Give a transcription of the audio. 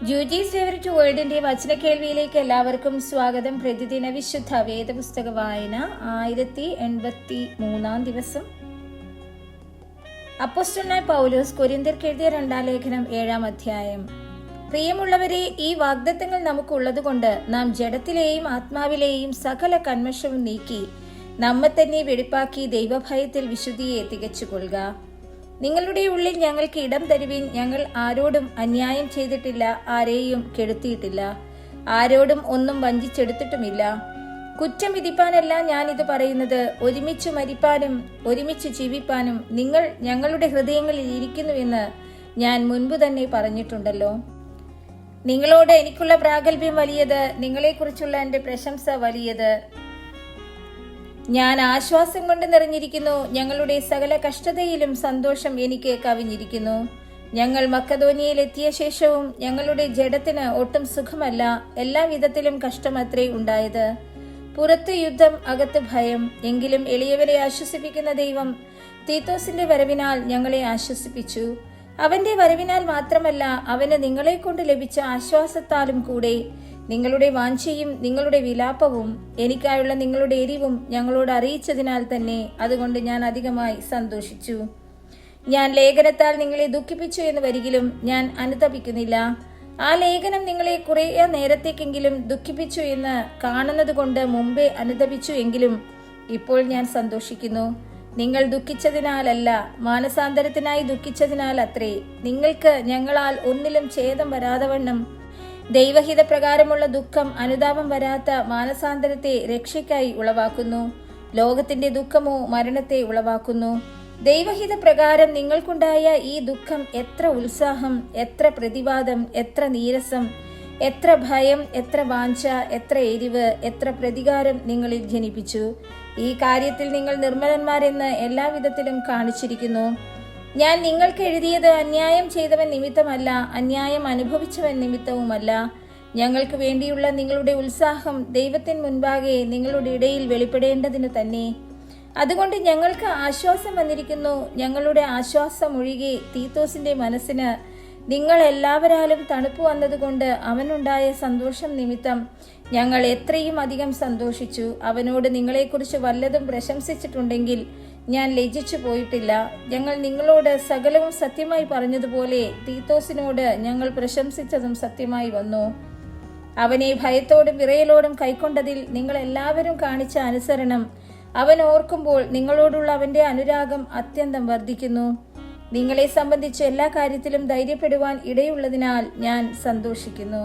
ജൂജീസ് favourite വേൾഡിന്റെ വചനക്കേൾവിയിലേക്ക് എല്ലാവർക്കും സ്വാഗതം. പ്രതിദിന വിശുദ്ധ വേദപുസ്തക വായന 1083 ദിവസം. അപ്പോസ്തലനായ പൗലോസ് കൊരിന്ത്യർക്ക് എഴുതിയ 2 ലേഖനം 7 അധ്യായം. പ്രിയമുള്ളവരെ, ഈ വാഗ്ദത്തങ്ങൾ നമുക്കുള്ളതുകൊണ്ട് നാം ജഡത്തിലെയും ആത്മാവിലെയും സകല കന്മഷവും നീക്കി നമ്മെ തന്നെ വെടിപ്പാക്കി ദൈവഭയത്തിൽ വിശുദ്ധിയെ തികച്ചുകൊള്ളുക. നിങ്ങളുടെ ഉള്ളിൽ ഞങ്ങൾക്ക് ഇടം തരുവിൻ. ഞങ്ങൾ ആരോടും അന്യായം ചെയ്തിട്ടില്ല, ആരെയും കെടുത്തിയിട്ടില്ല, ആരോടും ഒന്നും വഞ്ചിച്ചെടുത്തിട്ടുമില്ല. കുറ്റം വിധിപ്പാനല്ല ഞാനിത് പറയുന്നത്, ഒരുമിച്ച് മരിപ്പാനും ഒരുമിച്ച് ജീവിപ്പാനും നിങ്ങൾ ഞങ്ങളുടെ ഹൃദയങ്ങളിൽ ഇരിക്കുന്നുവെന്ന് ഞാൻ മുൻപ് തന്നെ പറഞ്ഞിട്ടുണ്ടല്ലോ. നിങ്ങളോട് എനിക്കുള്ള പ്രാഗൽഭ്യം വലിയത്, നിങ്ങളെക്കുറിച്ചുള്ള എൻ്റെ പ്രശംസ വലിയത്. ഞാൻ ആശ്വാസം കൊണ്ട് നിറഞ്ഞിരിക്കുന്നു. ഞങ്ങളുടെ സകല കഷ്ടതയിലും സന്തോഷം എനിക്ക് കവിഞ്ഞിരിക്കുന്നു. ഞങ്ങൾ മക്കദോനിയയിൽ എത്തിയ ശേഷവും ഞങ്ങളുടെ ജഡത്തിന് ഒട്ടും സുഖമല്ല, എല്ലാ വിധത്തിലും കഷ്ടമത്രേ ഉണ്ടായത്. പുറത്ത് യുദ്ധം, അകത്ത് ഭയം. എങ്കിലും എളിയവരെ ആശ്വസിപ്പിക്കുന്ന ദൈവം തീത്തോസിന്റെ വരവിനാൽ ഞങ്ങളെ ആശ്വസിപ്പിച്ചു. അവന്റെ വരവിനാൽ മാത്രമല്ല, അവന് നിങ്ങളെ കൊണ്ട് ലഭിച്ച ആശ്വാസത്താലും കൂടെ നിങ്ങളുടെ വാഞ്ചയും നിങ്ങളുടെ വിലാപവും എനിക്കായുള്ള നിങ്ങളുടെ എരിവും ഞങ്ങളോട് അറിയിച്ചതിനാൽ തന്നെ അതുകൊണ്ട് ഞാൻ അധികമായി സന്തോഷിച്ചു. ഞാൻ ലേഖനത്താൽ നിങ്ങളെ ദുഃഖിപ്പിച്ചു എന്ന് വരികിലും ഞാൻ അനുതപിക്കുന്നില്ല. ആ ലേഖനം നിങ്ങളെ കുറെ നേരത്തേക്കെങ്കിലും ദുഃഖിപ്പിച്ചു എന്ന് കാണുന്നത് കൊണ്ട് മുമ്പേ അനുതപിച്ചു എങ്കിലും ഇപ്പോൾ ഞാൻ സന്തോഷിക്കുന്നു. നിങ്ങൾ ദുഃഖിച്ചതിനാലല്ല, മാനസാന്തരത്തിനായി ദുഃഖിച്ചതിനാൽ അത്രേ. നിങ്ങൾക്ക് ഞങ്ങളാൽ ഒന്നിലും ഛേദം വരാതവണ്ണം ദൈവഹിത പ്രകാരമുള്ള ദുഃഖം അനുതാപം വരാത്ത മാനസാന്തരത്തെ രക്ഷയ്ക്കായി ഉളവാക്കുന്നു. ലോകത്തിന്റെ ദുഃഖമോ മരണത്തെ ഉളവാക്കുന്നു. ദൈവഹിത പ്രകാരം നിങ്ങൾക്കുണ്ടായ ഈ ദുഃഖം എത്ര ഉത്സാഹം, എത്ര പ്രതിവാദം, എത്ര നീരസം, എത്ര ഭയം, എത്ര വാഞ്ച, എത്ര എരിവ്, എത്ര പ്രതികാരം നിങ്ങളിൽ ജനിപ്പിച്ചു. ഈ കാര്യത്തിൽ നിങ്ങൾ നിർമ്മലന്മാരെന്ന് എല്ലാവിധത്തിലും കാണിച്ചിരിക്കുന്നു. ഞാൻ നിങ്ങൾക്ക് എഴുതിയത് അന്യായം ചെയ്തവൻ നിമിത്തമല്ല, അന്യായം അനുഭവിച്ചവൻ നിമിത്തവുമല്ല. ഞങ്ങൾക്ക് വേണ്ടിയുള്ള നിങ്ങളുടെ ഉത്സാഹം ദൈവത്തിന് മുൻപാകെ നിങ്ങളുടെ ഇടയിൽ വെളിപ്പെടേണ്ടതിന് തന്നെ. അതുകൊണ്ട് ഞങ്ങൾക്ക് ആശ്വാസം വന്നിരിക്കുന്നു. ഞങ്ങളുടെ ആശ്വാസം ഒഴികെ തീത്തോസിന്റെ മനസ്സിന് നിങ്ങൾ എല്ലാവരാലും തണുപ്പ് വന്നതുകൊണ്ട് അവനുണ്ടായ സന്തോഷം നിമിത്തം ഞങ്ങൾ എത്രയും അധികം സന്തോഷിച്ചു. അവനോട് നിങ്ങളെക്കുറിച്ച് വല്ലതും പ്രശംസിച്ചിട്ടുണ്ടെങ്കിൽ ഞാൻ ലജ്ജിച്ചു പോയിട്ടില്ല. ഞങ്ങൾ നിങ്ങളോട് സകലവും സത്യമായി പറഞ്ഞതുപോലെ തീത്തോസിനോട് ഞങ്ങൾ പ്രശംസിച്ചതും സത്യമായി വന്നു. അവനെ ഭയത്തോടും വിറയലോടും കൈക്കൊണ്ടതിൽ നിങ്ങൾ എല്ലാവരും കാണിച്ച അനുസരണം അവൻ ഓർക്കുമ്പോൾ നിങ്ങളോടുള്ള അവന്റെ അനുരാഗം അത്യന്തം വർദ്ധിക്കുന്നു. നിങ്ങളെ സംബന്ധിച്ച് എല്ലാ കാര്യത്തിലും ധൈര്യപ്പെടുവാൻ ഇടയുള്ളതിനാൽ ഞാൻ സന്തോഷിക്കുന്നു.